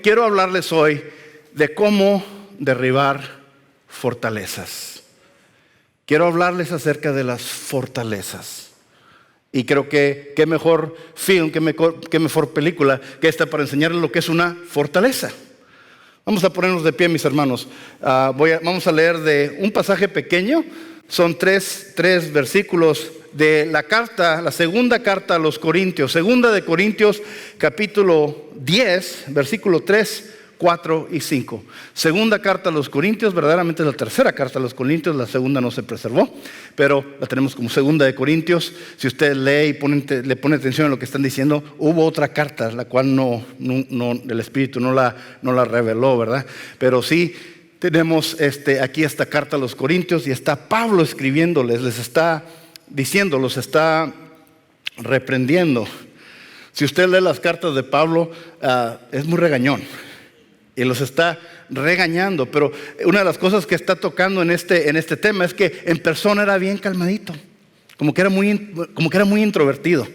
quiero hablarles hoy de cómo derribar fortalezas. Quiero hablarles acerca de las fortalezas. Y creo que qué mejor film, qué mejor película que esta para enseñarles lo que es una fortaleza. Vamos a ponernos de pie, mis hermanos. Vamos a leer de un pasaje pequeño. Son tres versículos de la segunda carta a los Corintios. Segunda de Corintios, capítulo 10, versículo 3, 4 y 5. Segunda carta a los Corintios, verdaderamente es la tercera carta a los Corintios, la segunda no se preservó, pero la tenemos como segunda de Corintios. Si usted lee y le pone atención a lo que están diciendo, hubo otra carta, la cual no el Espíritu no la reveló, ¿verdad? Pero sí tenemos aquí esta carta a los Corintios y está Pablo escribiéndoles, les está diciendo, los está reprendiendo. Si usted lee las cartas de Pablo, es muy regañón. Y los está regañando, pero una de las cosas que está tocando en este tema es que en persona era bien calmadito, como que era muy introvertido.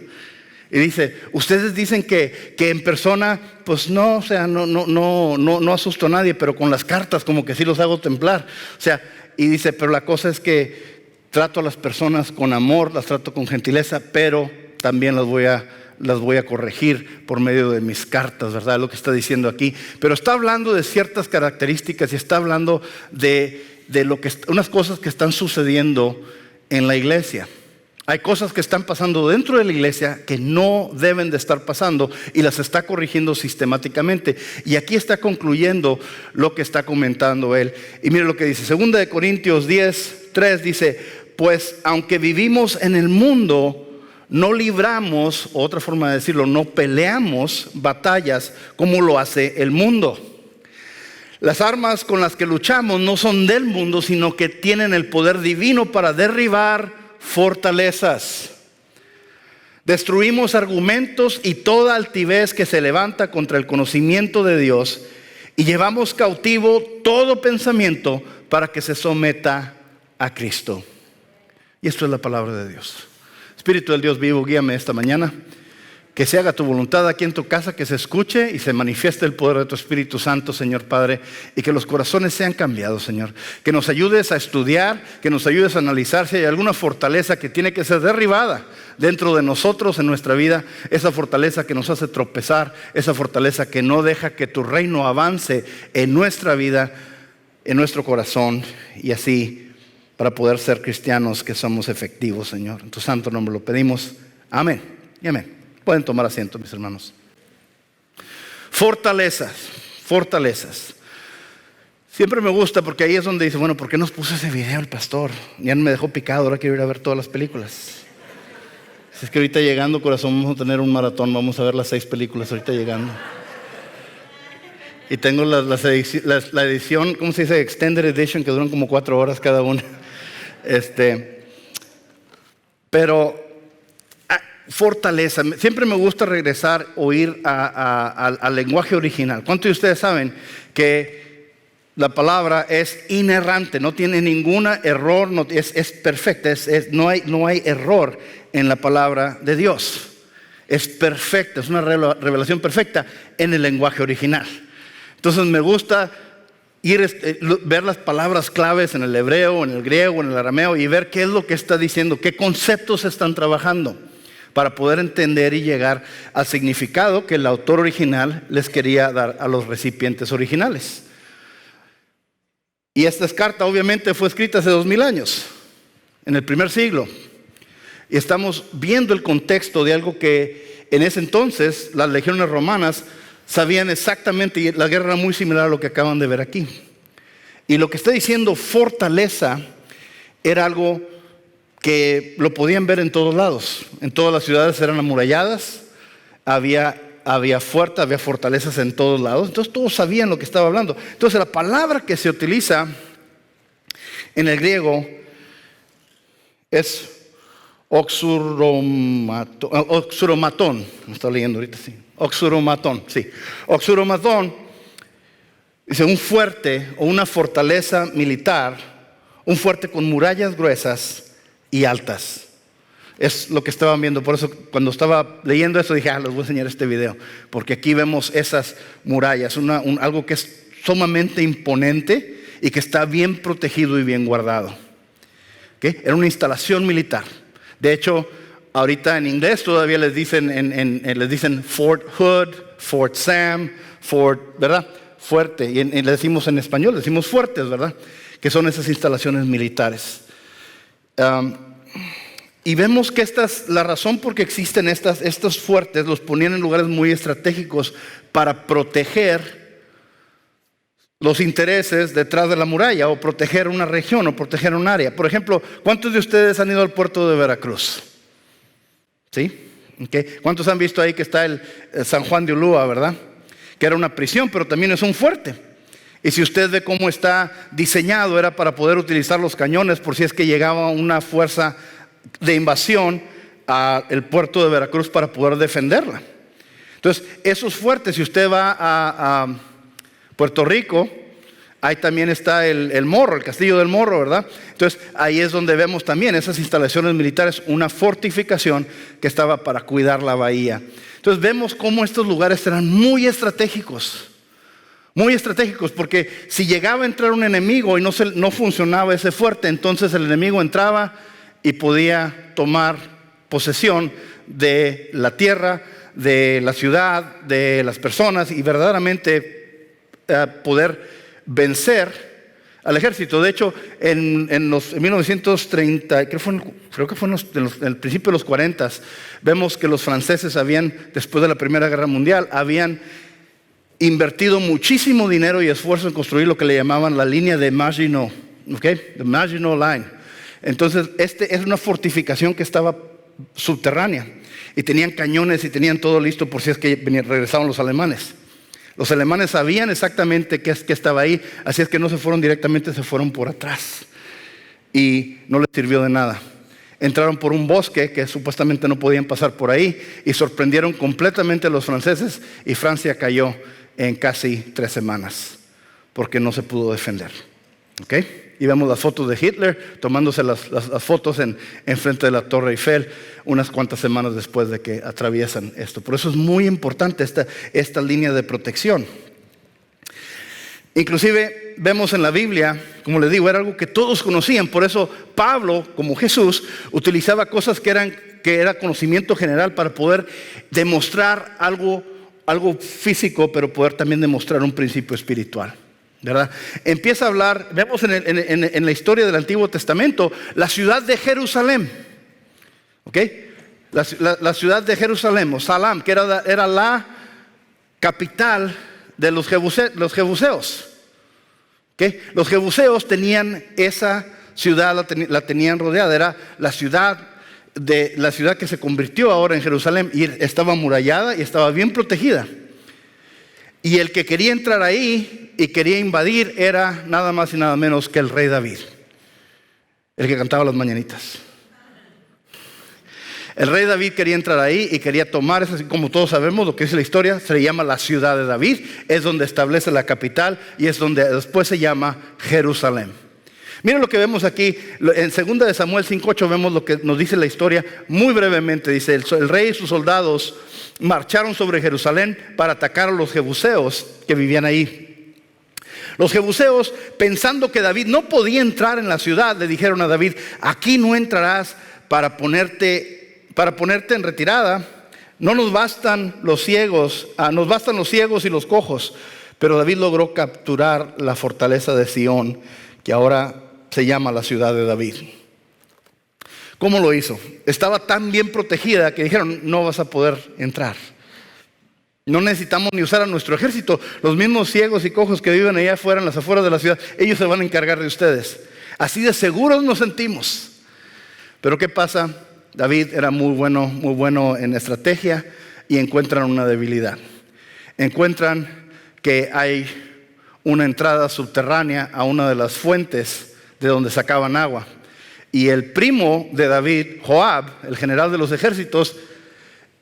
Y dice, ustedes dicen que en persona, pues no, o sea, no asusto a nadie, pero con las cartas como que sí los hago temblar. O sea, y dice, pero la cosa es que trato a las personas con amor, las trato con gentileza, pero también las voy a corregir por medio de mis cartas, ¿verdad? Lo que está diciendo aquí. Pero está hablando de ciertas características y está hablando de unas cosas que están sucediendo en la iglesia. Hay cosas que están pasando dentro de la iglesia que no deben de estar pasando y las está corrigiendo sistemáticamente. Y aquí está concluyendo lo que está comentando él. Y mire lo que dice, 2 de Corintios 10, 3 dice, pues aunque vivimos en el mundo, no libramos, otra forma de decirlo, no peleamos batallas como lo hace el mundo. Las armas con las que luchamos no son del mundo, sino que tienen el poder divino para derribar fortalezas. Destruimos argumentos y toda altivez que se levanta contra el conocimiento de Dios y llevamos cautivo todo pensamiento para que se someta a Cristo. Y esto es la palabra de Dios. Espíritu del Dios vivo, guíame esta mañana, que se haga tu voluntad aquí en tu casa, que se escuche y se manifieste el poder de tu Espíritu Santo, Señor Padre, y que los corazones sean cambiados, Señor. Que nos ayudes a estudiar, que nos ayudes a analizar si hay alguna fortaleza que tiene que ser derribada dentro de nosotros en nuestra vida, esa fortaleza que nos hace tropezar, esa fortaleza que no deja que tu reino avance en nuestra vida, en nuestro corazón, y así para poder ser cristianos que somos efectivos, Señor. En tu santo nombre lo pedimos. Amén y amén. Pueden tomar asiento, mis hermanos. Fortalezas. Siempre me gusta porque ahí es donde dice, bueno, ¿por qué nos puso ese video el pastor? Ya no me dejó picado, ahora quiero ir a ver todas las películas. Es que ahorita llegando, corazón, vamos a tener un maratón, vamos a ver las 6 películas ahorita llegando. Y tengo la edición, ¿cómo se dice? Extended Edition, que duran como 4 horas cada una. Pero fortaleza, siempre me gusta regresar o ir al lenguaje original. ¿Cuántos de ustedes saben que la palabra es inerrante, no tiene ningún error, es perfecta, no hay error en la palabra de Dios? Es perfecta, es una revelación perfecta en el lenguaje original. Entonces me gusta ver las palabras claves en el hebreo, en el griego, en el arameo y ver qué es lo que está diciendo, qué conceptos están trabajando para poder entender y llegar al significado que el autor original les quería dar a los recipientes originales. Y esta carta obviamente fue escrita hace 2000 años, en el primer siglo. Y estamos viendo el contexto de algo que en ese entonces las legiones romanas sabían exactamente, y la guerra era muy similar a lo que acaban de ver aquí. Y lo que está diciendo fortaleza era algo que lo podían ver en todos lados. En todas las ciudades eran amuralladas, había fortalezas en todos lados. Entonces todos sabían lo que estaba hablando. Entonces la palabra que se utiliza en el griego es oxuromatón. Me está leyendo ahorita, sí. Oxuromatón, sí. Oxuromatón dice un fuerte o una fortaleza militar, un fuerte con murallas gruesas y altas. Es lo que estaban viendo. Por eso cuando estaba leyendo eso dije, les voy a enseñar este video. Porque aquí vemos esas murallas, algo que es sumamente imponente y que está bien protegido y bien guardado. ¿Okay? Era una instalación militar. De hecho, ahorita en inglés todavía les dicen Fort Hood, Fort Sam, Fort, ¿verdad? Fuerte. Y le decimos en español, le decimos fuertes, ¿verdad? Que son esas instalaciones militares. Y vemos que esta es la razón por qué existen estos fuertes, los ponían en lugares muy estratégicos para proteger los intereses detrás de la muralla, o proteger una región, o proteger un área. Por ejemplo, ¿cuántos de ustedes han ido al puerto de Veracruz? ¿Sí? Okay. ¿Cuántos han visto ahí que está el San Juan de Ulúa, verdad? Que era una prisión, pero también es un fuerte. Y si usted ve cómo está diseñado, era para poder utilizar los cañones por si es que llegaba una fuerza de invasión al puerto de Veracruz para poder defenderla. Entonces, esos fuertes, si usted va a Puerto Rico, ahí también está el Morro, el Castillo del Morro, ¿verdad? Entonces, ahí es donde vemos también esas instalaciones militares, una fortificación que estaba para cuidar la bahía. Entonces, vemos cómo estos lugares eran muy estratégicos. Muy estratégicos, porque si llegaba a entrar un enemigo y no funcionaba ese fuerte, entonces el enemigo entraba y podía tomar posesión de la tierra, de la ciudad, de las personas, y verdaderamente poder vencer al ejército. De hecho, en 1930, creo que fue en el principio de los 40, vemos que los franceses después de la Primera Guerra Mundial, habían invertido muchísimo dinero y esfuerzo en construir lo que le llamaban la línea de Maginot, the Maginot Line. Entonces, es una fortificación que estaba subterránea y tenían cañones y tenían todo listo por si es que regresaban los alemanes. Los alemanes sabían exactamente qué estaba ahí, así es que no se fueron directamente, se fueron por atrás y no les sirvió de nada. Entraron por un bosque que supuestamente no podían pasar por ahí y sorprendieron completamente a los franceses, y Francia cayó en casi 3 semanas porque no se pudo defender. ¿Okay? Y vemos las fotos de Hitler tomándose las fotos en frente de la Torre Eiffel unas cuantas semanas después de que atraviesan esto. Por eso es muy importante esta línea de protección. Inclusive vemos en la Biblia, como les digo, era algo que todos conocían. Por eso Pablo, como Jesús, utilizaba cosas que era conocimiento general para poder demostrar algo físico, pero poder también demostrar un principio espiritual, ¿verdad? Empieza a hablar, vemos en la historia del Antiguo Testamento, la ciudad de Jerusalén. ¿Ok? La ciudad de Jerusalén, o Salam, que era la capital de los jebuseos. ¿Okay? Los jebuseos tenían esa ciudad, la tenían rodeada. Era la ciudad que se convirtió ahora en Jerusalén, y estaba amurallada y estaba bien protegida. Y el que quería entrar ahí y quería invadir era nada más y nada menos que el rey David, el que cantaba las mañanitas. El rey David quería entrar ahí y quería tomar eso, como todos sabemos lo que dice la historia, se le llama la ciudad de David, es donde establece la capital y es donde después se llama Jerusalén. Miren lo que vemos aquí, en 2 de Samuel 5:8 vemos lo que nos dice la historia muy brevemente. Dice, el rey y sus soldados marcharon sobre Jerusalén para atacar a los jebuseos que vivían ahí. Los jebuseos, pensando que David no podía entrar en la ciudad, le dijeron a David, aquí no entrarás para ponerte en retirada. No nos bastan los ciegos, nos bastan los ciegos y los cojos. Pero David logró capturar la fortaleza de Sión, que ahora se llama la ciudad de David. ¿Cómo lo hizo? Estaba tan bien protegida que dijeron, no vas a poder entrar. No necesitamos ni usar a nuestro ejército. Los mismos ciegos y cojos que viven allá afuera, en las afueras de la ciudad, ellos se van a encargar de ustedes. Así de seguros nos sentimos. Pero ¿qué pasa? David era muy bueno en estrategia, y encuentran una debilidad. Encuentran que hay una entrada subterránea a una de las fuentes de donde sacaban agua. Y el primo de David, Joab, el general de los ejércitos,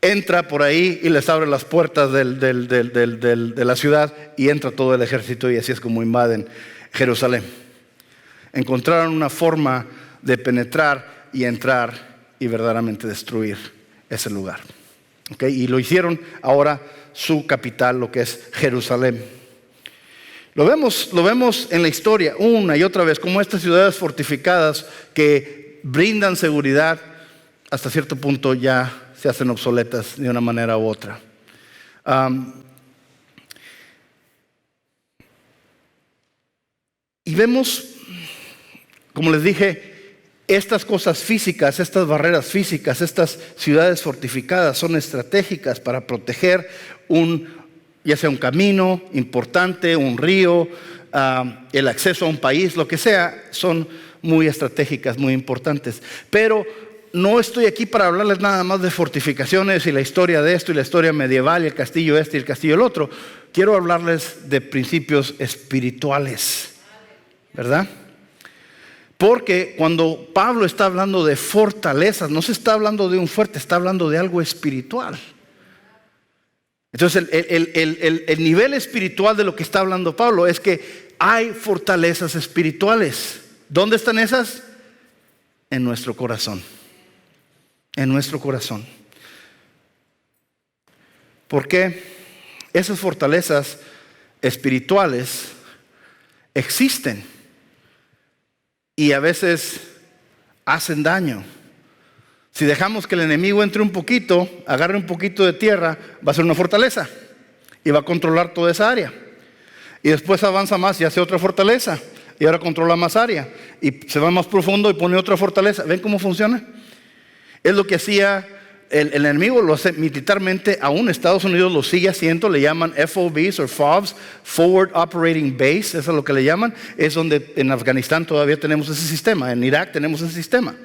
entra por ahí y les abre las puertas de la ciudad, y entra todo el ejército, y así es como invaden Jerusalén. Encontraron una forma de penetrar y entrar y verdaderamente destruir ese lugar. ¿Okay? Y lo hicieron ahora su capital, lo que es Jerusalén. Lo vemos en la historia una y otra vez, como estas ciudades fortificadas que brindan seguridad, hasta cierto punto ya se hacen obsoletas de una manera u otra. Y vemos, como les dije, estas cosas físicas, estas barreras físicas, estas ciudades fortificadas son estratégicas para proteger ya sea un camino importante, un río, el acceso a un país, lo que sea, son muy estratégicas, muy importantes. Pero no estoy aquí para hablarles nada más de fortificaciones y la historia de esto y la historia medieval y el castillo este y el castillo el otro. Quiero hablarles de principios espirituales, ¿verdad? Porque cuando Pablo está hablando de fortalezas, no se está hablando de un fuerte, está hablando de algo espiritual. Entonces el nivel espiritual de lo que está hablando Pablo es que hay fortalezas espirituales. ¿Dónde están esas? En nuestro corazón. En nuestro corazón. Porque esas fortalezas espirituales existen y a veces hacen daño. Si dejamos que el enemigo entre un poquito, agarre un poquito de tierra, va a ser una fortaleza y va a controlar toda esa área. Y después avanza más y hace otra fortaleza y ahora controla más área y se va más profundo y pone otra fortaleza. ¿Ven cómo funciona? Es lo que hacía el enemigo, lo hace militarmente, aún Estados Unidos lo sigue haciendo, le llaman FOBs o FOBs, Forward Operating Base, eso es lo que le llaman. Es donde en Afganistán todavía tenemos ese sistema, en Irak tenemos ese sistema.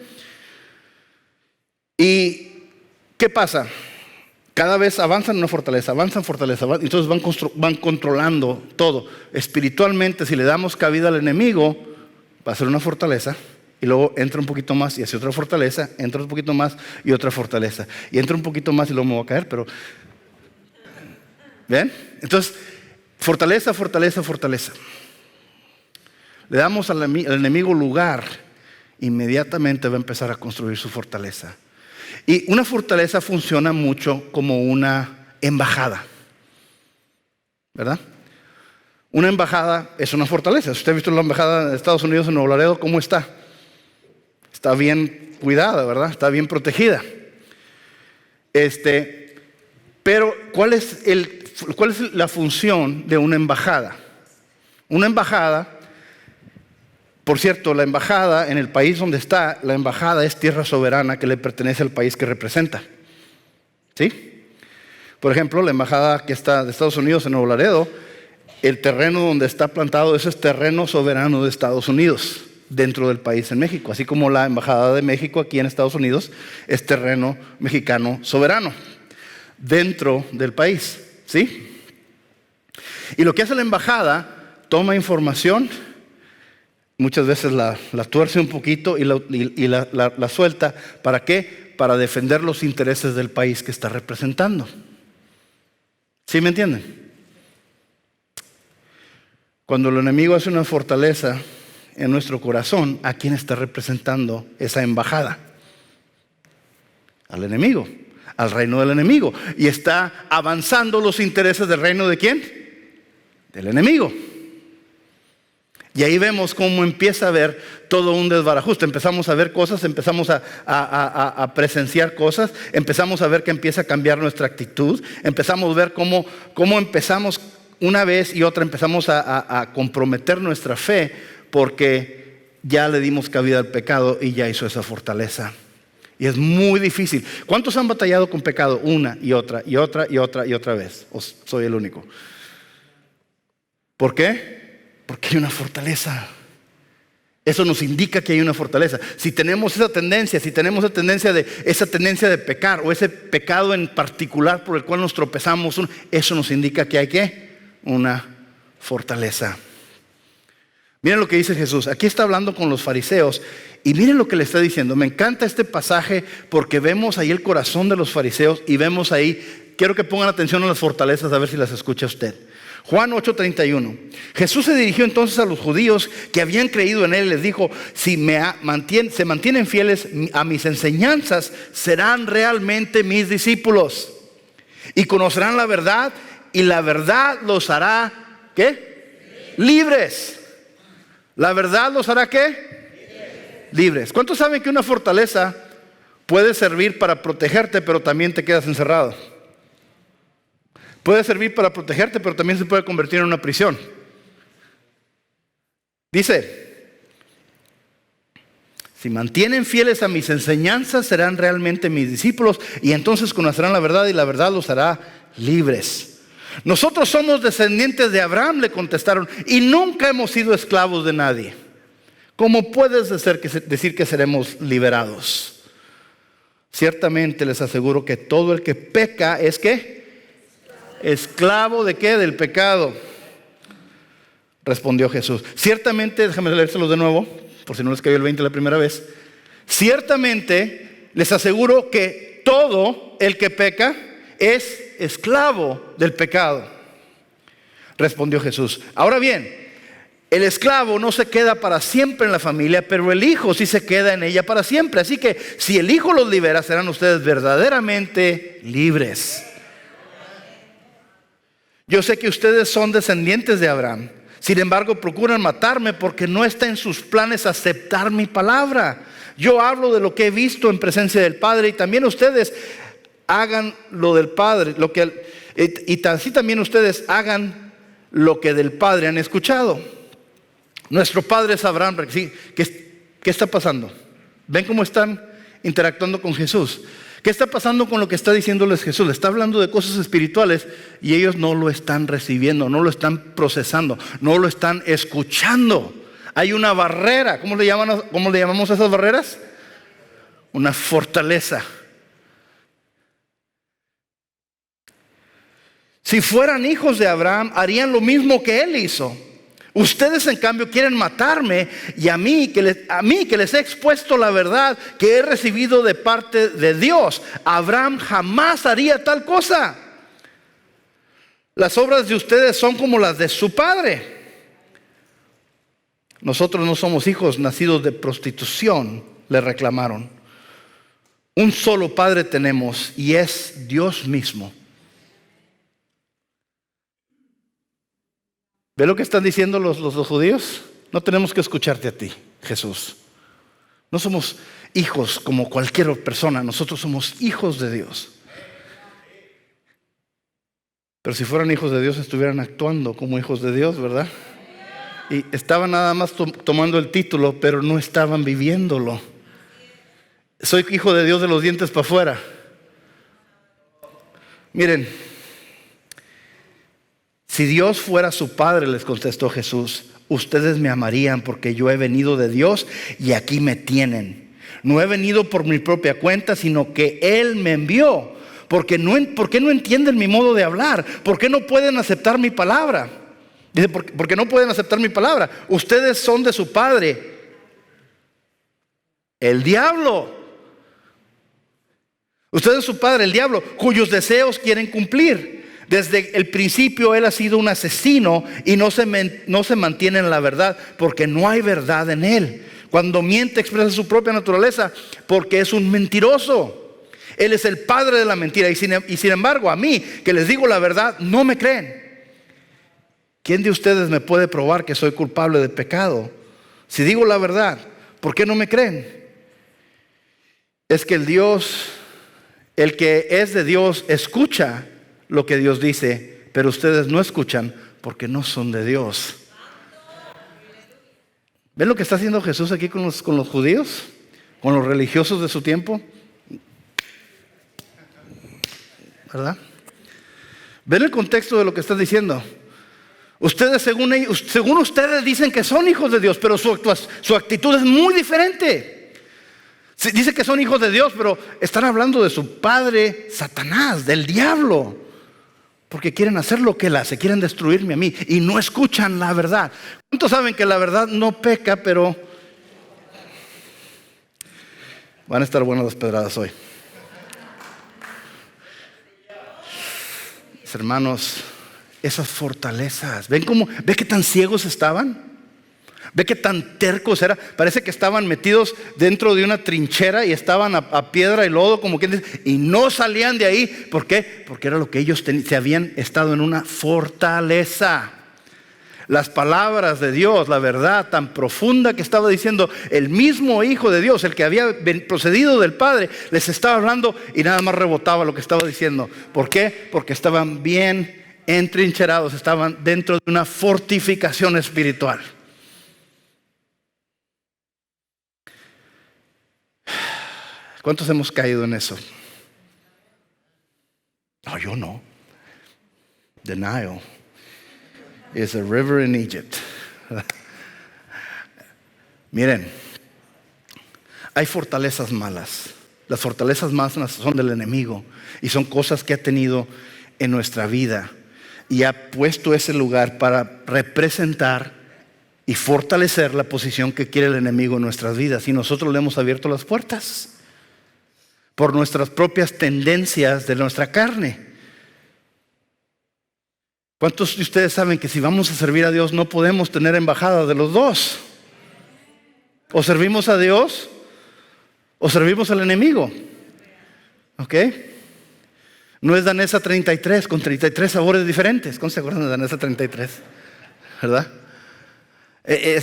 ¿Y qué pasa? Cada vez avanzan en una fortaleza, avanzan, entonces van controlando todo. Espiritualmente, si le damos cabida al enemigo, va a ser una fortaleza, y luego entra un poquito más y hace otra fortaleza, entra un poquito más y otra fortaleza, y entra un poquito más y luego me voy a caer, pero ¿ven? Entonces, fortaleza, fortaleza, fortaleza. Le damos al enemigo lugar, inmediatamente va a empezar a construir su fortaleza. Y una fortaleza funciona mucho como una embajada, ¿verdad? Una embajada es una fortaleza. Si usted ha visto la embajada de Estados Unidos en Nuevo Laredo, ¿cómo está? Está bien cuidada, ¿verdad? Está bien protegida. Pero ¿cuál es la función de una embajada? Una embajada, por cierto, la embajada en el país donde está, la embajada es tierra soberana que le pertenece al país que representa. ¿Sí? Por ejemplo, la embajada que está de Estados Unidos en Nuevo Laredo, el terreno donde está plantado, ese es terreno soberano de Estados Unidos, dentro del país en México. Así como la embajada de México aquí en Estados Unidos es terreno mexicano soberano, dentro del país. ¿Sí? Y lo que hace la embajada, toma información, muchas veces la tuerce un poquito y la suelta. ¿Para qué? Para defender los intereses del país que está representando. ¿Sí me entienden? Cuando el enemigo hace una fortaleza en nuestro corazón, ¿a quién está representando esa embajada? Al enemigo, al reino del enemigo. Y está avanzando los intereses del reino ¿de quién? Del enemigo. Y ahí vemos cómo empieza a haber todo un desbarajuste. Empezamos a ver cosas, empezamos a presenciar cosas, empezamos a ver que empieza a cambiar nuestra actitud, empezamos a ver cómo empezamos una vez y otra, empezamos a comprometer nuestra fe porque ya le dimos cabida al pecado y ya hizo esa fortaleza. Y es muy difícil. ¿Cuántos han batallado con pecado una y otra y otra y otra y otra vez? ¿O soy el único? ¿Por qué? Porque hay una fortaleza. Eso nos indica que hay una fortaleza. Si tenemos esa tendencia, esa tendencia de pecar o ese pecado en particular por el cual nos tropezamos, eso nos indica que hay ¿qué? Una fortaleza. Miren lo que dice Jesús. Aquí está hablando con los fariseos y miren lo que le está diciendo. Me encanta este pasaje porque vemos ahí el corazón de los fariseos y vemos ahí, quiero que pongan atención a las fortalezas a ver si las escucha usted. Juan 8:31. Jesús se dirigió entonces a los judíos que habían creído en él y les dijo: si se mantienen fieles a mis enseñanzas, serán realmente mis discípulos y conocerán la verdad, y la verdad los hará ¿qué? Libres. ¿La verdad los hará qué? Libres. ¿Cuántos saben que una fortaleza puede servir para protegerte, pero también te quedas encerrado? Puede servir para protegerte, pero también se puede convertir en una prisión. Dice: si mantienen fieles a mis enseñanzas, serán realmente mis discípulos, y entonces conocerán la verdad, y la verdad los hará libres. Nosotros somos descendientes de Abraham, le contestaron, y nunca hemos sido esclavos de nadie. ¿Cómo puedes decir que seremos liberados? Ciertamente les aseguro que todo el que peca es ¿qué? ¿Esclavo de qué? Del pecado. Respondió Jesús. Ciertamente, déjame leérselo de nuevo, por si no les cayó el 20 la primera vez. Ciertamente les aseguro que todo el que peca es esclavo del pecado. Respondió Jesús. Ahora bien, el esclavo no se queda para siempre en la familia, pero el hijo sí se queda en ella para siempre. Así que si el hijo los libera, serán ustedes verdaderamente libres. Yo sé que ustedes son descendientes de Abraham. Sin embargo, procuran matarme porque no está en sus planes aceptar mi palabra. Yo hablo de lo que he visto en presencia del Padre, y también ustedes hagan lo del Padre, y así también ustedes hagan lo que del Padre han escuchado. Nuestro padre es Abraham. ¿Qué está pasando? ¿Ven cómo están interactuando con Jesús? ¿Qué está pasando con lo que está diciéndoles Jesús? Le está hablando de cosas espirituales y ellos no lo están recibiendo, no lo están procesando, no lo están escuchando. Hay una barrera. ¿Cómo le llamamos a esas barreras? Una fortaleza. Si fueran hijos de Abraham, harían lo mismo que él hizo. Ustedes, en cambio, quieren matarme, y a mí que les he expuesto la verdad que he recibido de parte de Dios. Abraham jamás haría tal cosa. Las obras de ustedes son como las de su padre. Nosotros no somos hijos nacidos de prostitución, le reclamaron. Un solo padre tenemos, y es Dios mismo. ¿Ve lo que están diciendo los judíos? No tenemos que escucharte a ti, Jesús. No somos hijos como cualquier persona, nosotros somos hijos de Dios. Pero si fueran hijos de Dios, estuvieran actuando como hijos de Dios, ¿verdad? Y estaban nada más tomando el título, pero no estaban viviéndolo. Soy hijo de Dios de los dientes para afuera. Miren, si Dios fuera su padre, les contestó Jesús, ustedes me amarían porque yo he venido de Dios y aquí me tienen. No he venido por mi propia cuenta, sino que Él me envió. ¿Por qué no entienden mi modo de hablar? ¿Por qué no pueden aceptar mi palabra? Dice, ¿por qué no pueden aceptar mi palabra? Ustedes son de su padre, el diablo. Ustedes son su padre, el diablo, cuyos deseos quieren cumplir. Desde el principio él ha sido un asesino y no se mantiene en la verdad porque no hay verdad en él. Cuando miente expresa su propia naturaleza porque es un mentiroso. Él es el padre de la mentira y sin embargo a mí que les digo la verdad no me creen. ¿Quién de ustedes me puede probar que soy culpable de pecado? Si digo la verdad, ¿por qué no me creen? Es que el que es de Dios escucha lo que Dios dice, pero ustedes no escuchan porque no son de Dios. ¿Ven lo que está haciendo Jesús aquí con los judíos? Con los religiosos de su tiempo. ¿Verdad? ¿Ven el contexto de lo que está diciendo? Ustedes, según ustedes, dicen que son hijos de Dios, pero su actitud es muy diferente. Dice que son hijos de Dios, pero están hablando de su padre Satanás, del diablo. Porque quieren hacer lo que él hace, quieren destruirme a mí y no escuchan la verdad. ¿Cuántos saben que la verdad no peca, pero van a estar buenas las pedradas hoy? Mis hermanos, esas fortalezas. ¿Ve qué tan ciegos estaban? ¿Ve qué tan tercos era? Parece que estaban metidos dentro de una trinchera y estaban a piedra y lodo, como quien dice, y no salían de ahí. ¿Por qué? Porque era lo que ellos se habían estado en una fortaleza. Las palabras de Dios, la verdad tan profunda que estaba diciendo el mismo Hijo de Dios, el que había procedido del Padre, les estaba hablando y nada más rebotaba lo que estaba diciendo. ¿Por qué? Porque estaban bien entrincherados, estaban dentro de una fortificación espiritual. ¿Cuántos hemos caído en eso? No, yo no. Denial is a river in Egypt. Miren, hay fortalezas malas. Las fortalezas malas son del enemigo y son cosas que ha tenido en nuestra vida y ha puesto ese lugar para representar y fortalecer la posición que quiere el enemigo en nuestras vidas, y nosotros le hemos abierto las puertas por nuestras propias tendencias de nuestra carne. ¿Cuántos de ustedes saben que si vamos a servir a Dios no podemos tener embajada de los dos? O servimos a Dios o servimos al enemigo. ¿Ok? No es Danesa 33 con 33 sabores diferentes. ¿Cómo se acuerdan de Danesa 33? ¿Verdad?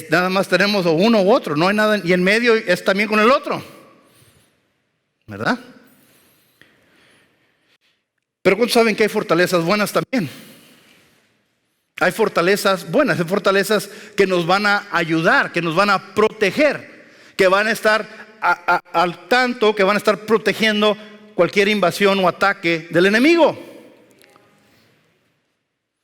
Nada más tenemos o uno u otro, no hay nada, y en medio es también con el otro. ¿Verdad? Pero ¿cuántos saben que hay fortalezas buenas también? Hay fortalezas buenas, hay fortalezas que nos van a ayudar, que nos van a proteger, que van a estar al tanto, que van a estar protegiendo cualquier invasión o ataque del enemigo.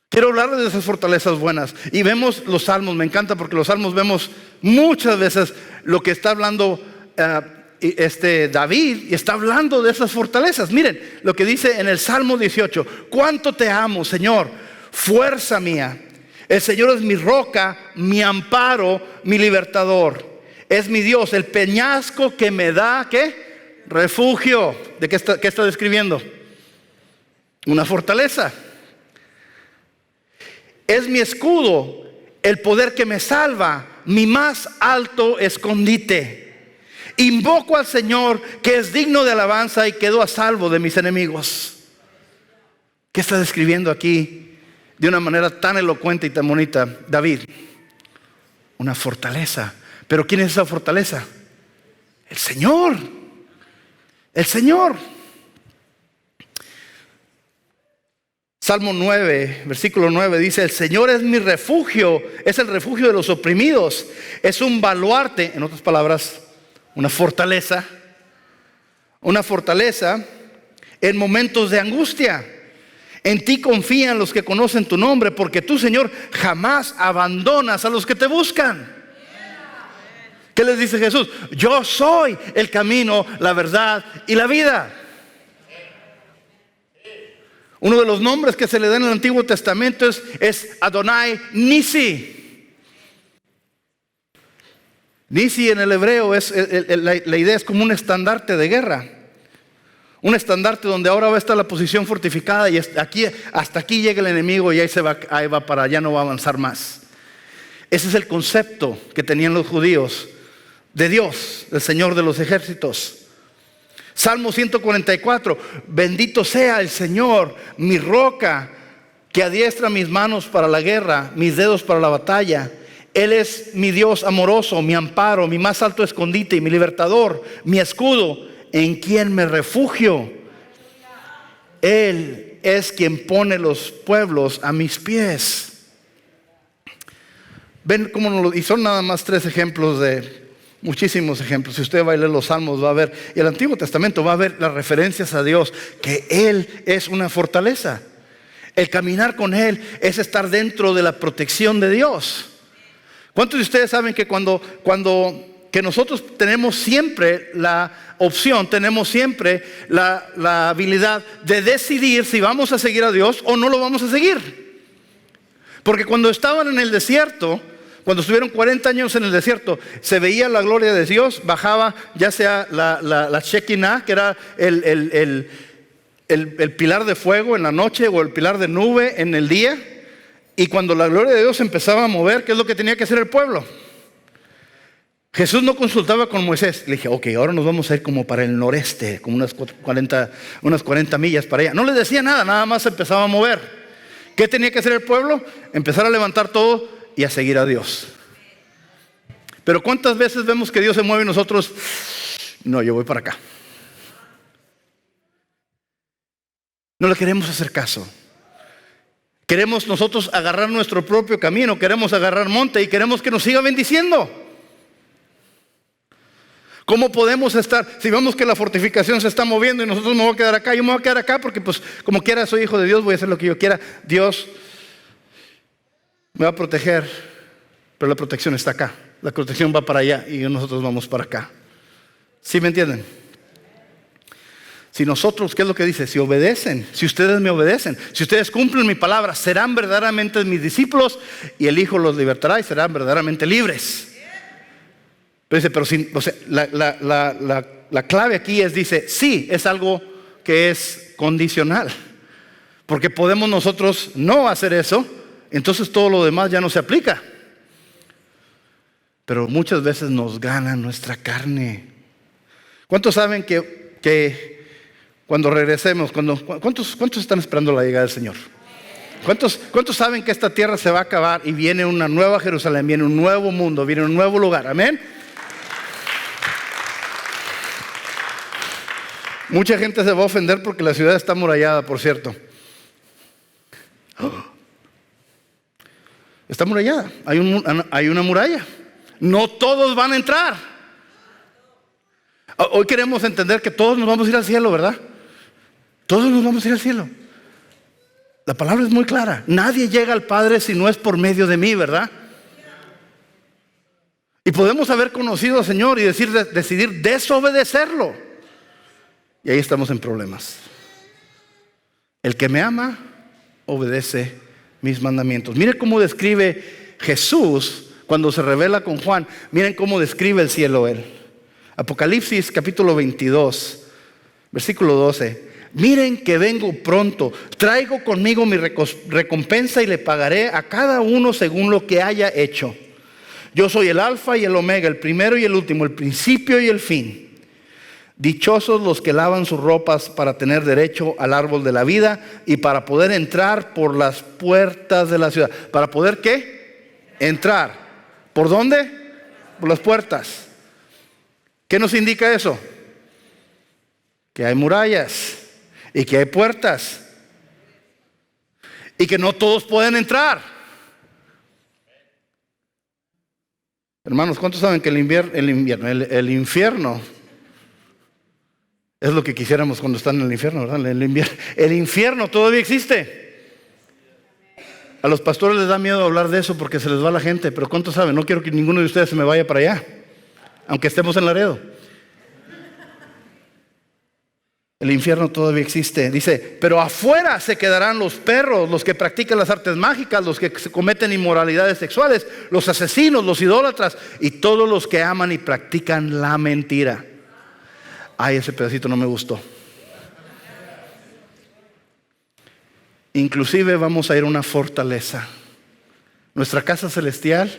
Quiero hablarles de esas fortalezas buenas. Y vemos los salmos, me encanta porque los salmos vemos muchas veces lo que está hablando David, y está hablando de esas fortalezas. Miren lo que dice en el Salmo 18: cuánto te amo, Señor, fuerza mía. El Señor es mi roca, mi amparo, mi libertador. Es mi Dios, el peñasco que me da, ¿qué? Refugio. ¿De qué está describiendo? Una fortaleza. Es mi escudo, el poder que me salva, mi más alto escondite. Invoco al Señor, que es digno de alabanza, y quedo a salvo de mis enemigos. ¿Qué está describiendo aquí de una manera tan elocuente y tan bonita David? Una fortaleza. ¿Pero quién es esa fortaleza? El Señor. El Señor. Salmo 9, versículo 9 dice: el Señor es mi refugio, es el refugio de los oprimidos, es un baluarte, en otras palabras, una fortaleza en momentos de angustia. En ti confían los que conocen tu nombre, porque tú, Señor, jamás abandonas a los que te buscan. ¿Qué les dice Jesús? Yo soy el camino, la verdad y la vida. Uno de los nombres que se le da en el Antiguo Testamento es Adonai Nisi. Nisi en el hebreo la idea es como un estandarte de guerra. Un estandarte donde ahora va a estar la posición fortificada, y hasta aquí llega el enemigo y ahí va para allá, no va a avanzar más. Ese es el concepto que tenían los judíos de Dios, el Señor de los ejércitos. Salmo 144: bendito sea el Señor, mi roca, que adiestra mis manos para la guerra, mis dedos para la batalla. Él es mi Dios amoroso, mi amparo, mi más alto escondite y mi libertador, mi escudo, en quien me refugio. Él es quien pone los pueblos a mis pies. Ven cómo y son nada más 3 ejemplos de muchísimos ejemplos. Si usted va a leer los salmos, va a ver, y el Antiguo Testamento va a ver las referencias a Dios, que Él es una fortaleza. El caminar con Él es estar dentro de la protección de Dios. ¿Cuántos de ustedes saben que que nosotros tenemos siempre la opción, tenemos siempre la habilidad de decidir si vamos a seguir a Dios o no lo vamos a seguir? Porque cuando estaban en el desierto, cuando estuvieron 40 años en el desierto, se veía la gloria de Dios, bajaba ya sea la Shekinah, que era el pilar de fuego en la noche, o el pilar de nube en el día, Y cuando la gloria de Dios empezaba a mover, ¿qué es lo que tenía que hacer el pueblo? Jesús no consultaba con Moisés. Le dije, ok, ahora nos vamos a ir como para el noreste, como unas 40 millas para allá. No le decía nada, nada más empezaba a mover. ¿Qué tenía que hacer el pueblo? Empezar a levantar todo y a seguir a Dios. Pero ¿cuántas veces vemos que Dios se mueve y nosotros, no, yo voy para acá? No le queremos hacer caso. Queremos nosotros agarrar nuestro propio camino, queremos agarrar monte y queremos que nos siga bendiciendo. ¿Cómo podemos estar? Si vemos que la fortificación se está moviendo y nosotros me voy a quedar acá, yo me voy a quedar acá porque pues como quiera soy hijo de Dios, voy a hacer lo que yo quiera. Dios me va a proteger, pero la protección está acá. La protección va para allá y nosotros vamos para acá. ¿Sí me entienden? Si nosotros, ¿qué es lo que dice? Si obedecen, si ustedes me obedecen, si ustedes cumplen mi palabra, serán verdaderamente mis discípulos y el Hijo los libertará y serán verdaderamente libres. Pero dice, pero si, o sea, la clave aquí es, dice, sí, es algo que es condicional. Porque podemos nosotros no hacer eso, entonces todo lo demás ya no se aplica. Pero muchas veces nos gana nuestra carne. ¿Cuántos saben que cuando regresemos, ¿cuántos están esperando la llegada del Señor? ¿Cuántos saben que esta tierra se va a acabar y viene una nueva Jerusalén, viene un nuevo mundo, viene un nuevo lugar? Amén. Mucha gente se va a ofender porque la ciudad está amurallada, por cierto. Está amurallada, hay una muralla. No todos van a entrar. Hoy queremos entender que todos nos vamos a ir al cielo, ¿verdad? Todos nos vamos a ir al cielo. La palabra es muy clara. Nadie llega al Padre si no es por medio de mí, ¿verdad? Y podemos haber conocido al Señor y decidir desobedecerlo. Y ahí estamos en problemas. El que me ama, obedece mis mandamientos. Mire cómo describe Jesús cuando se revela con Juan. Miren cómo describe el cielo él. Apocalipsis capítulo 22, versículo 12. Miren que vengo pronto, traigo conmigo mi recompensa y le pagaré a cada uno según lo que haya hecho. Yo soy el alfa y el omega, el primero y el último, el principio y el fin. Dichosos los que lavan sus ropas para tener derecho al árbol de la vida y para poder entrar por las puertas de la ciudad. ¿Para poder qué? Entrar. ¿Por dónde? Por las puertas. ¿Qué nos indica eso? Que hay murallas y que hay puertas y que no todos pueden entrar. Hermanos, ¿cuántos saben que el infierno es lo que quisiéramos cuando están en el infierno, ¿verdad? El infierno todavía existe. A los pastores les da miedo hablar de eso porque se les va la gente, pero ¿cuántos saben? No quiero que ninguno de ustedes se me vaya para allá, aunque estemos en Laredo. El infierno todavía existe. Dice, pero afuera se quedarán los perros, los que practican las artes mágicas, los que cometen inmoralidades sexuales, los asesinos, los idólatras y todos los que aman y practican la mentira. Ay, ese pedacito no me gustó. Inclusive vamos a ir a una fortaleza. Nuestra casa celestial,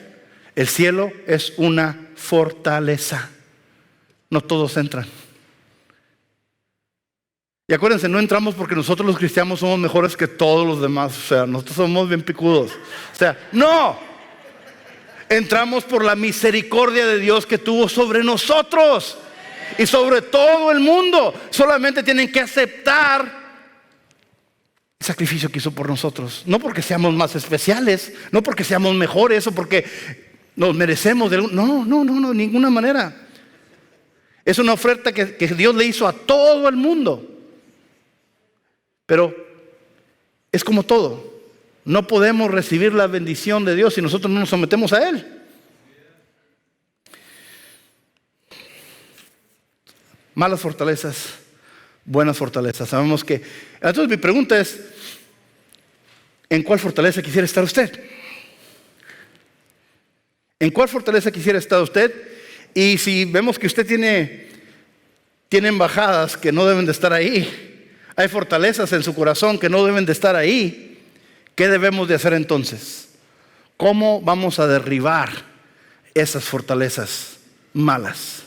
el cielo, es una fortaleza. No todos entran. Y acuérdense, no entramos porque nosotros los cristianos somos mejores que todos los demás. O sea, nosotros somos bien picudos. O sea, no. Entramos por la misericordia de Dios que tuvo sobre nosotros y sobre todo el mundo. Solamente tienen que aceptar el sacrificio que hizo por nosotros. No porque seamos más especiales, no porque seamos mejores o porque nos merecemos. No, de ninguna manera. Es una oferta que Dios le hizo a todo el mundo. Pero es como todo. No podemos recibir la bendición de Dios si nosotros no nos sometemos a Él. Malas fortalezas, buenas fortalezas. Sabemos que... Entonces mi pregunta es, ¿en cuál fortaleza quisiera estar usted? ¿En cuál fortaleza quisiera estar usted? Y si vemos que usted tiene embajadas que no deben de estar ahí, hay fortalezas en su corazón que no deben de estar ahí, ¿Qué debemos de hacer entonces? ¿Cómo vamos a derribar esas fortalezas malas?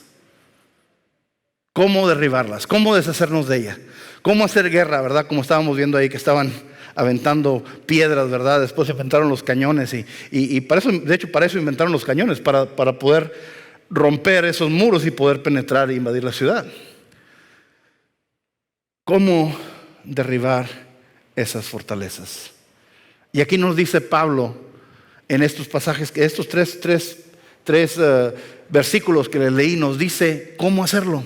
¿Cómo derribarlas? ¿Cómo deshacernos de ellas? ¿Cómo hacer guerra, verdad? Como estábamos viendo ahí que estaban aventando piedras, ¿verdad? Después inventaron los cañones y para eso, de hecho, para eso inventaron los cañones, para poder romper esos muros y poder penetrar e invadir la ciudad. ¿Cómo derribar esas fortalezas? Y aquí nos dice Pablo en estos pasajes, que estos tres versículos que le leí, nos dice cómo hacerlo.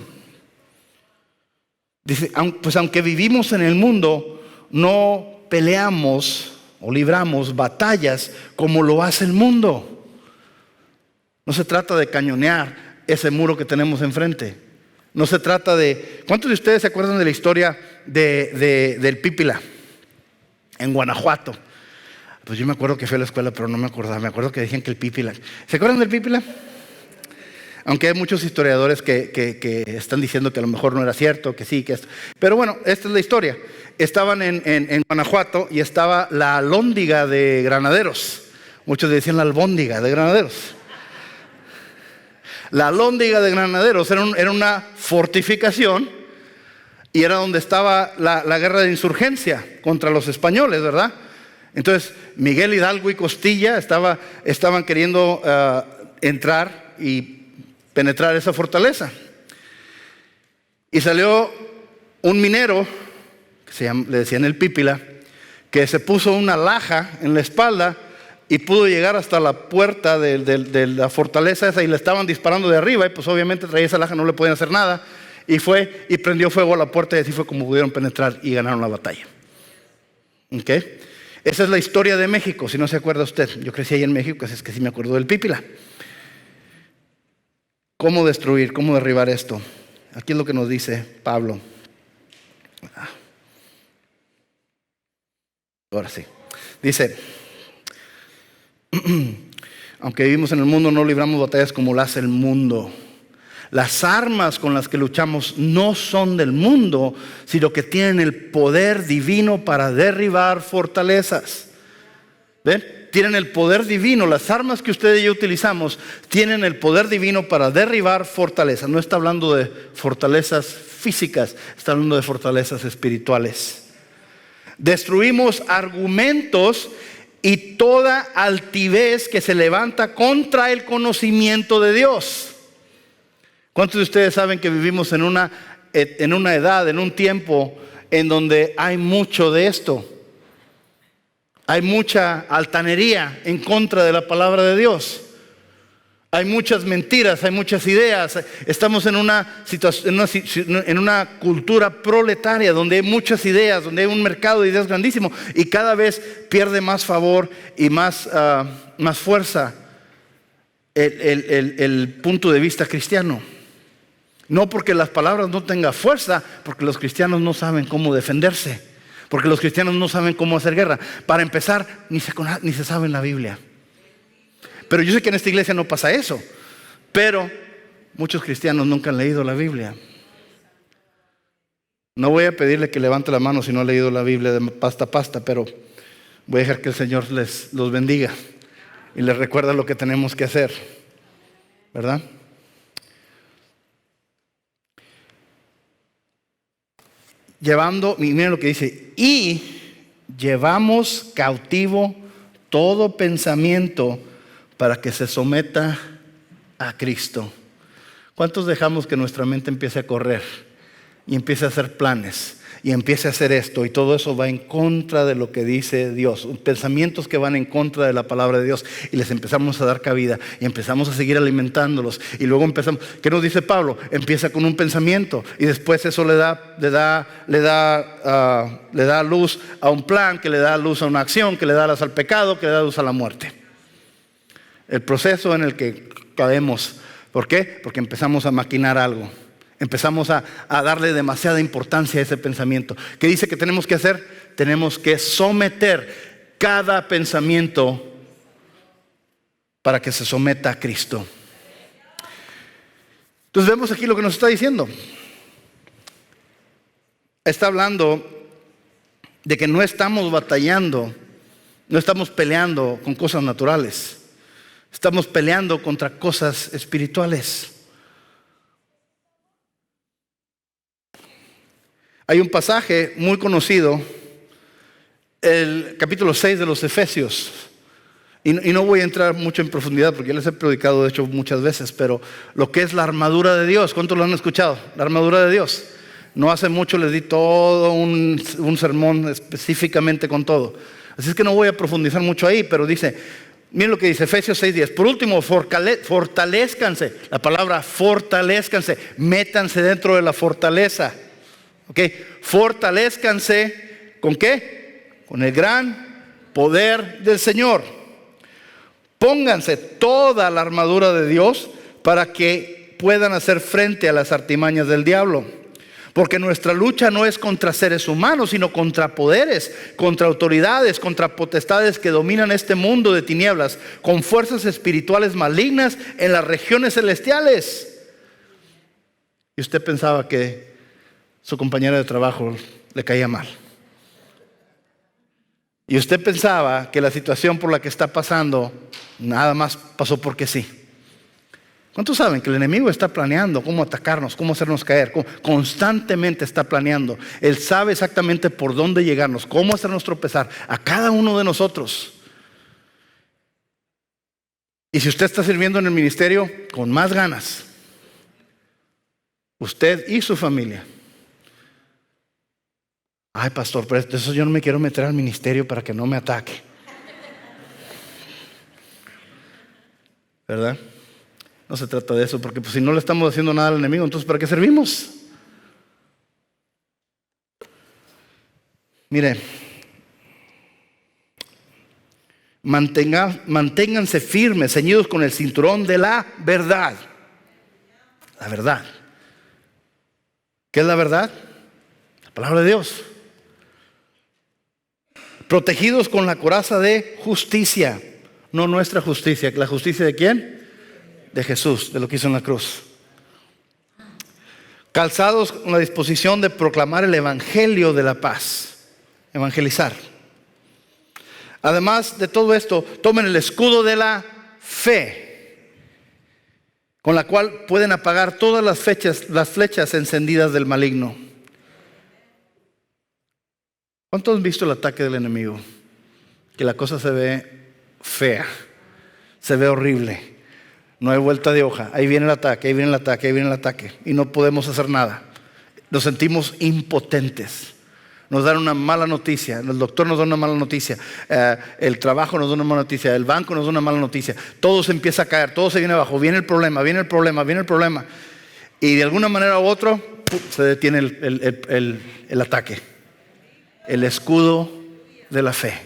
Dice, pues aunque vivimos en el mundo, no peleamos o libramos batallas como lo hace el mundo. No se trata de cañonear ese muro que tenemos enfrente. No se trata de... ¿Cuántos de ustedes se acuerdan de la historia del Pípila en Guanajuato? Pues yo me acuerdo que fui a la escuela, pero no me acordaba. Me acuerdo que decían que el Pípila... ¿Se acuerdan del Pípila? Aunque hay muchos historiadores que están diciendo que a lo mejor no era cierto, que sí, que esto. Pero bueno, esta es la historia. Estaban en Guanajuato y estaba la alhóndiga de Granaderos. Muchos decían la albóndiga de Granaderos. La alhóndiga de Granaderos era una fortificación y era donde estaba la guerra de insurgencia contra los españoles, ¿verdad? Entonces Miguel Hidalgo y Costilla estaban queriendo entrar y penetrar esa fortaleza. Y salió un minero, que le decían el Pípila, que se puso una laja en la espalda y pudo llegar hasta la puerta de la fortaleza esa y le estaban disparando de arriba y pues obviamente traía esa laja, no le podían hacer nada. Y fue y prendió fuego a la puerta y así fue como pudieron penetrar y ganaron la batalla. ¿Okay? Esa es la historia de México, si no se acuerda usted. Yo crecí ahí en México, así es que sí me acuerdo del Pípila. ¿Cómo destruir, cómo derribar esto? Aquí es lo que nos dice Pablo. Ahora sí. Dice, aunque vivimos en el mundo, no libramos batallas como lo hace el mundo. Las armas con las que luchamos no son del mundo, sino que tienen el poder divino para derribar fortalezas. ¿Ven? Tienen el poder divino. Las armas que usted y yo utilizamos tienen el poder divino para derribar fortalezas. No está hablando de fortalezas físicas, está hablando de fortalezas espirituales. Destruimos argumentos y toda altivez que se levanta contra el conocimiento de Dios. ¿Cuántos de ustedes saben que vivimos en una edad, en un tiempo en donde hay mucho de esto? Hay mucha altanería en contra de la palabra de Dios. Hay muchas mentiras, hay muchas ideas. Estamos en una situación, en una cultura proletaria donde hay muchas ideas, donde hay un mercado de ideas grandísimo y cada vez pierde más favor y más fuerza el punto de vista cristiano. No porque las palabras no tengan fuerza, porque los cristianos no saben cómo defenderse. Porque los cristianos no saben cómo hacer guerra. Para empezar, ni se sabe en la Biblia. Pero yo sé que en esta iglesia no pasa eso. Pero muchos cristianos nunca han leído la Biblia. No voy a pedirle que levante la mano si no ha leído la Biblia de pasta a pasta, pero voy a dejar que el Señor los bendiga y les recuerda lo que tenemos que hacer. ¿Verdad? Miren lo que dice, y llevamos cautivo todo pensamiento para que se someta a Cristo. ¿Cuántos dejamos que nuestra mente empiece a correr y empiece a hacer planes y empiece a hacer esto? Y todo eso va en contra de lo que dice Dios. Pensamientos que van en contra de la palabra de Dios. Y les empezamos a dar cabida y empezamos a seguir alimentándolos. Y luego empezamos, ¿qué nos dice Pablo? Empieza con un pensamiento y después eso le da luz a un plan, que le da luz a una acción, que le da luz al pecado, que le da luz a la muerte. El proceso en el que caemos. ¿Por qué? Porque empezamos a maquinar algo. Empezamos a darle demasiada importancia a ese pensamiento. ¿Qué dice que tenemos que hacer? Tenemos que someter cada pensamiento para que se someta a Cristo. Entonces vemos aquí lo que nos está diciendo. Está hablando de que no estamos batallando No estamos peleando con cosas naturales. Estamos peleando contra cosas espirituales. Hay un pasaje muy conocido, el capítulo 6 de los Efesios. Y no voy a entrar mucho en profundidad porque ya les he predicado de hecho muchas veces, pero lo que es la armadura de Dios, ¿cuántos lo han escuchado? La armadura de Dios. No hace mucho les di todo un sermón específicamente con todo. Así es que no voy a profundizar mucho ahí, pero dice, miren lo que dice Efesios 6:10. Por último, fortalezcanse. La palabra fortalezcanse. Métanse dentro de la fortaleza. ¿Ok? Fortalezcanse. ¿Con qué? Con el gran poder del Señor. Pónganse toda la armadura de Dios para que puedan hacer frente a las artimañas del diablo. Porque nuestra lucha no es contra seres humanos, sino contra poderes, contra autoridades, contra potestades que dominan este mundo de tinieblas, con fuerzas espirituales malignas en las regiones celestiales. Y usted pensaba que su compañera de trabajo le caía mal. Y usted pensaba que la situación por la que está pasando nada más pasó porque sí. ¿Cuántos saben que el enemigo está planeando cómo atacarnos, cómo hacernos caer? Constantemente está planeando. Él sabe exactamente por dónde llegarnos, cómo hacernos tropezar a cada uno de nosotros. Y si usted está sirviendo en el ministerio, con más ganas. Usted y su familia. Ay, pastor, pero de eso yo no me quiero meter al ministerio para que no me ataque. ¿Verdad? No se trata de eso, porque pues, si no le estamos haciendo nada al enemigo, entonces ¿para qué servimos? Mire, manténganse firmes, ceñidos con el cinturón de la verdad. La verdad. ¿Qué es la verdad? La palabra de Dios. Protegidos con la coraza de justicia. No nuestra justicia. ¿La justicia de quién? De Jesús, de lo que hizo en la cruz. Calzados con la disposición de proclamar el evangelio de la paz. Evangelizar. Además de todo esto, tomen el escudo de la fe, con la cual pueden apagar todas las flechas encendidas del maligno. ¿Cuántos han visto el ataque del enemigo? Que la cosa se ve fea, se ve horrible. No hay vuelta de hoja. Ahí viene el ataque, ahí viene el ataque, ahí viene el ataque. Y no podemos hacer nada. Nos sentimos impotentes. Nos dan una mala noticia. El doctor nos da una mala noticia. El trabajo nos da una mala noticia. El banco nos da una mala noticia. Todo se empieza a caer. Todo se viene abajo. Viene el problema, viene el problema, viene el problema. Y de alguna manera u otra se detiene el ataque. El escudo de la fe.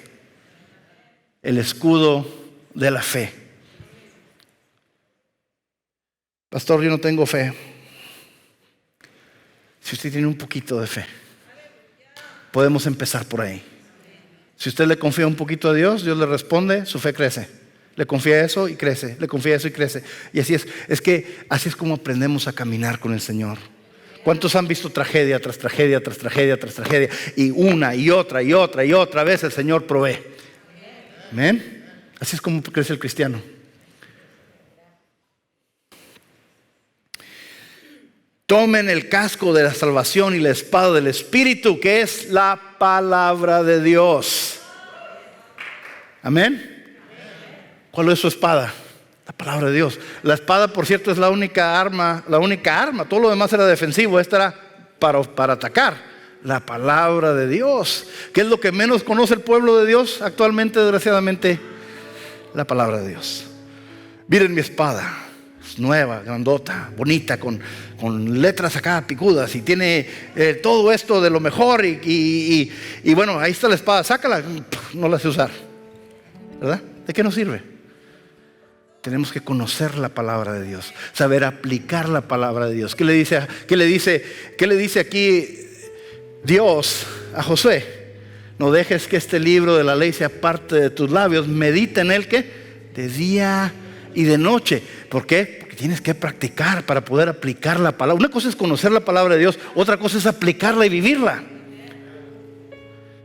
El escudo de la fe. Pastor, yo no tengo fe. Si usted tiene un poquito de fe, podemos empezar por ahí. Si usted le confía un poquito a Dios, Dios le responde, su fe crece. Le confía eso y crece, le confía eso y crece. Y así es. Es que así es como aprendemos a caminar con el Señor. ¿Cuántos han visto tragedia tras tragedia, tras tragedia, tras tragedia? Y una y otra y otra y otra vez el Señor provee. Amén. Así es como crece el cristiano. Tomen el casco de la salvación y la espada del Espíritu, que es la palabra de Dios. Amén. ¿Cuál es su espada? La palabra de Dios. La espada, por cierto, es la única arma. Todo lo demás era defensivo. Esta era para atacar. La palabra de Dios. ¿Qué es lo que menos conoce el pueblo de Dios actualmente, desgraciadamente? La palabra de Dios. Miren mi espada. Es nueva, grandota, bonita, con letras acá picudas. Y tiene todo esto de lo mejor. Y bueno, ahí está la espada. Sácala. No la sé usar. ¿Verdad? ¿De qué nos sirve? Tenemos que conocer la palabra de Dios, saber aplicar la palabra de Dios. ¿Qué le dice aquí Dios a Josué? No dejes que este libro de la ley sea parte de tus labios. Medita en él, ¿qué? De día y de noche. ¿Por qué? Porque tienes que practicar para poder aplicar la palabra. Una cosa es conocer la palabra de Dios, otra cosa es aplicarla y vivirla.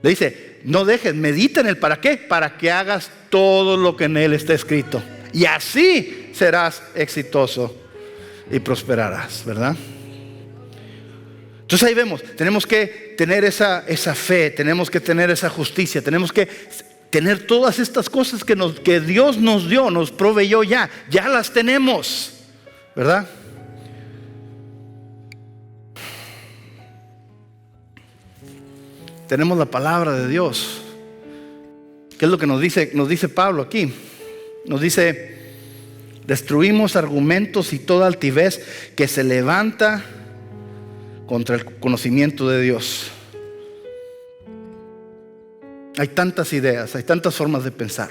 Le dice, no dejes, medita en él. ¿Para qué? Para que hagas todo lo que en él está escrito. Y así serás exitoso y prosperarás, ¿verdad? Entonces ahí vemos, tenemos que tener esa fe, tenemos que tener esa justicia, tenemos que tener todas estas cosas que Dios nos dio, nos proveyó ya las tenemos, ¿verdad? Tenemos la palabra de Dios. ¿Qué es lo que nos dice Pablo aquí? Nos dice: destruimos argumentos y toda altivez que se levanta contra el conocimiento de Dios. Hay tantas ideas, hay tantas formas de pensar.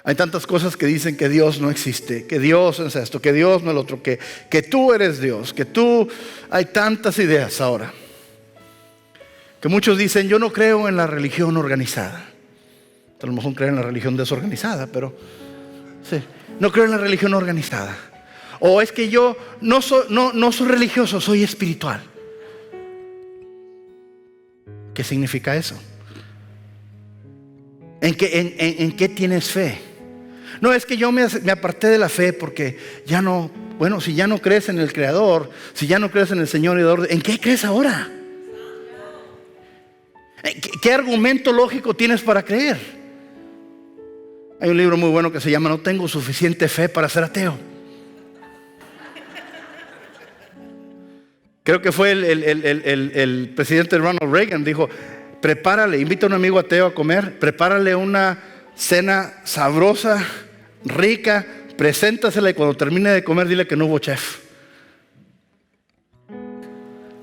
Hay tantas cosas que dicen que Dios no existe, que Dios es esto, que Dios no es lo otro, que tú eres Dios, que tú... Hay tantas ideas ahora. Que muchos dicen: yo no creo en la religión organizada. A lo mejor creen en la religión desorganizada, pero sí, no creo en la religión organizada. O es que yo no soy religioso, soy espiritual. ¿Qué significa eso? ¿En qué tienes fe? No, es que yo me aparté de la fe porque ya no... Bueno, si ya no crees en el Creador, si ya no crees en el Señor y Dador, ¿en qué crees ahora? ¿Qué argumento lógico tienes para creer? Hay un libro muy bueno que se llama No tengo suficiente fe para ser ateo. Creo que fue el presidente Ronald Reagan, dijo: prepárale, invita a un amigo ateo a comer, prepárale una cena sabrosa, rica, preséntasela y cuando termine de comer dile que no hubo chef.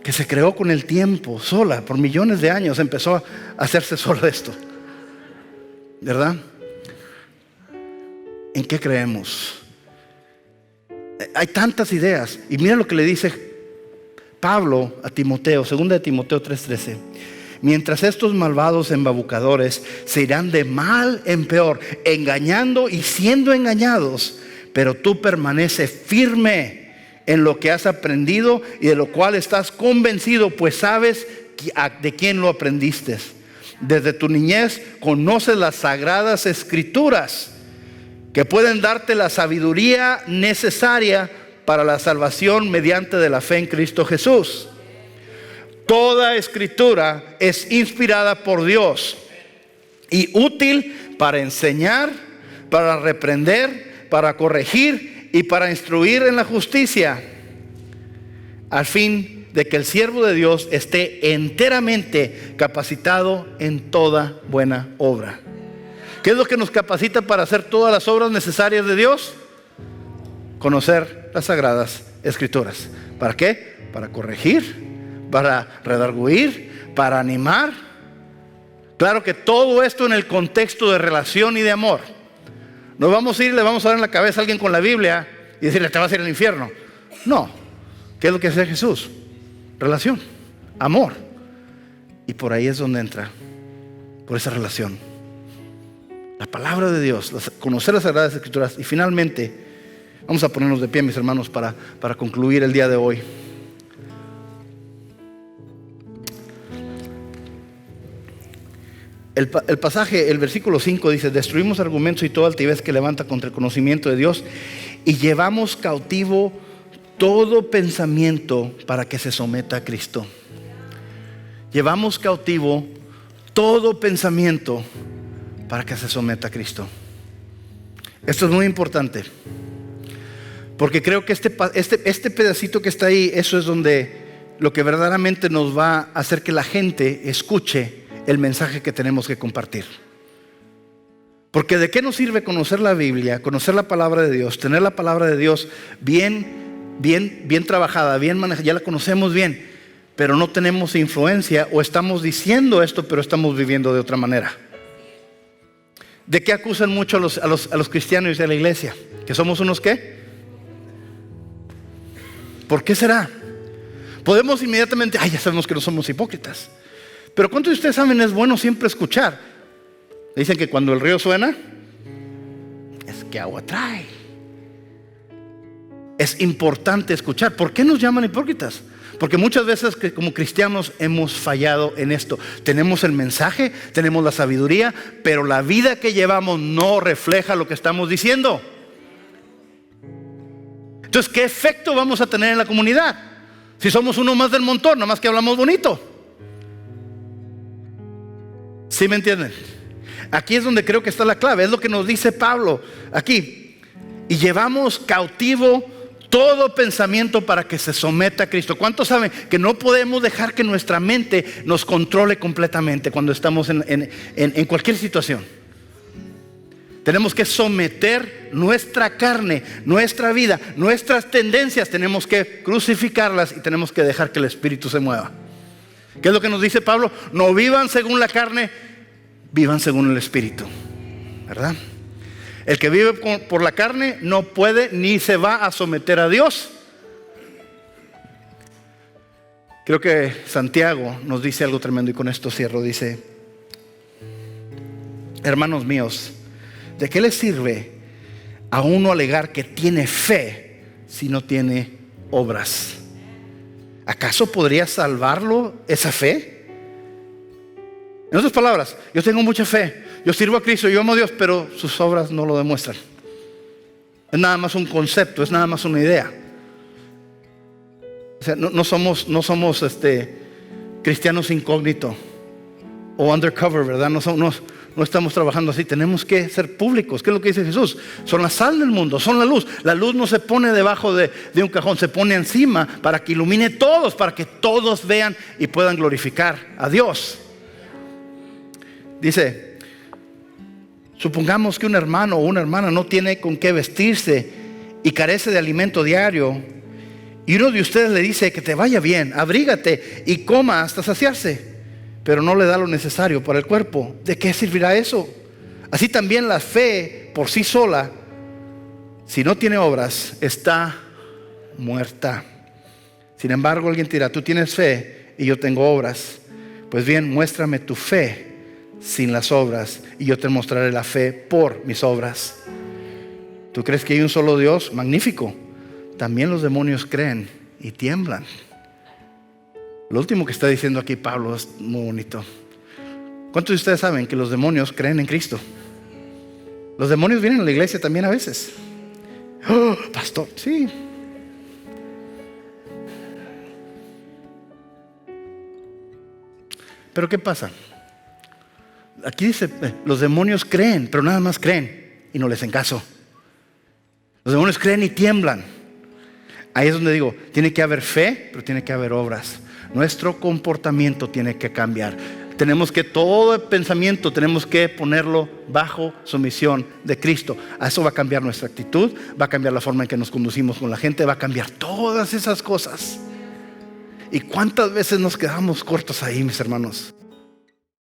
Que se creó con el tiempo, sola, por millones de años empezó a hacerse sola esto, ¿verdad? ¿En qué creemos? Hay tantas ideas. Y mira lo que le dice Pablo a Timoteo, 2 de Timoteo 3:13. Mientras estos malvados embabucadores se irán de mal en peor, engañando y siendo engañados, pero tú permanece firme en lo que has aprendido y de lo cual estás convencido, pues sabes de quién lo aprendiste. Desde tu niñez conoces las sagradas escrituras que pueden darte la sabiduría necesaria para la salvación mediante de la fe en Cristo Jesús. Toda escritura es inspirada por Dios y útil para enseñar, para reprender, para corregir y para instruir en la justicia, al fin de que el siervo de Dios esté enteramente capacitado en toda buena obra. ¿Qué es lo que nos capacita para hacer todas las obras necesarias de Dios? Conocer las sagradas escrituras. ¿Para qué? Para corregir, para redarguir, para animar. Claro que todo esto en el contexto de relación y de amor. No vamos a ir, le vamos a dar en la cabeza a alguien con la Biblia y decirle: te vas a ir al infierno. No. ¿Qué es lo que hace Jesús? Relación, amor. Y por ahí es donde entra, por esa relación, la palabra de Dios, conocer las sagradas escrituras. Y finalmente, vamos a ponernos de pie, mis hermanos, para concluir el día de hoy. El pasaje, el versículo 5 dice: destruimos argumentos y toda altivez que levanta contra el conocimiento de Dios y llevamos cautivo todo pensamiento para que se someta a Cristo. Llevamos cautivo todo pensamiento para que se someta a Cristo. Esto es muy importante, porque creo que este pedacito que está ahí, eso es donde lo que verdaderamente nos va a hacer que la gente escuche el mensaje que tenemos que compartir. Porque ¿de qué nos sirve conocer la Biblia, conocer la palabra de Dios, tener la palabra de Dios bien trabajada, bien manejada, ya la conocemos bien, pero no tenemos influencia, o estamos diciendo esto pero estamos viviendo de otra manera? ¿De qué acusan mucho a los cristianos de la iglesia? ¿Que somos unos qué? ¿Por qué será? Podemos inmediatamente: ya sabemos que no somos hipócritas. Pero ¿cuántos de ustedes saben? Es bueno siempre escuchar. Dicen que cuando el río suena, es que agua trae. Es importante escuchar. ¿Por qué nos llaman hipócritas? Porque muchas veces que como cristianos hemos fallado en esto. Tenemos el mensaje, tenemos la sabiduría, pero la vida que llevamos no refleja lo que estamos diciendo. Entonces, ¿qué efecto vamos a tener en la comunidad? Si somos uno más del montón, nada más que hablamos bonito. ¿Sí me entienden? Aquí es donde creo que está la clave. Es lo que nos dice Pablo aquí. Y llevamos cautivo todo pensamiento para que se someta a Cristo. ¿Cuántos saben que no podemos dejar que nuestra mente nos controle completamente cuando estamos en cualquier situación? Tenemos que someter nuestra carne, nuestra vida, nuestras tendencias. Tenemos que crucificarlas y tenemos que dejar que el Espíritu se mueva. ¿Qué es lo que nos dice Pablo? No vivan según la carne, vivan según el Espíritu, ¿verdad? El que vive por la carne no puede ni se va a someter a Dios. Creo que Santiago nos dice algo tremendo y con esto cierro. Dice: hermanos míos, ¿de qué le sirve a uno alegar que tiene fe si no tiene obras? ¿Acaso podría salvarlo esa fe? En otras palabras, yo tengo mucha fe, yo sirvo a Cristo, yo amo a Dios, pero sus obras no lo demuestran. Es nada más un concepto, es nada más una idea. O sea, no somos cristianos incógnito o undercover, ¿verdad? No estamos trabajando así. Tenemos que ser públicos. ¿Qué es lo que dice Jesús? Son la sal del mundo, son la luz. La luz no se pone debajo de un cajón, se pone encima para que ilumine todos, para que todos vean y puedan glorificar a Dios. Dice: supongamos que un hermano o una hermana no tiene con qué vestirse y carece de alimento diario, y uno de ustedes le dice que te vaya bien, abrígate y coma hasta saciarse, pero no le da lo necesario para el cuerpo. ¿De qué servirá eso? Así también la fe por sí sola, si no tiene obras, está muerta. Sin embargo, alguien dirá: tú tienes fe y yo tengo obras. Pues bien, muéstrame tu fe sin las obras y yo te mostraré la fe por mis obras. ¿Tú crees que hay un solo Dios? Magnífico. También los demonios creen y tiemblan. Lo último que está diciendo aquí Pablo es muy bonito. ¿Cuántos de ustedes saben que los demonios creen en Cristo? Los demonios vienen a la iglesia también a veces. Oh, pastor, sí. Pero ¿qué pasa? Aquí dice, los demonios creen, pero nada más creen y no les hacen caso. Los demonios creen y tiemblan. Ahí es donde digo, tiene que haber fe, pero tiene que haber obras. Nuestro comportamiento tiene que cambiar. Tenemos que, todo el pensamiento tenemos que ponerlo bajo sumisión de Cristo. A eso va a cambiar nuestra actitud, va a cambiar la forma en que nos conducimos con la gente, va a cambiar todas esas cosas. ¿Y cuántas veces nos quedamos cortos ahí, mis hermanos?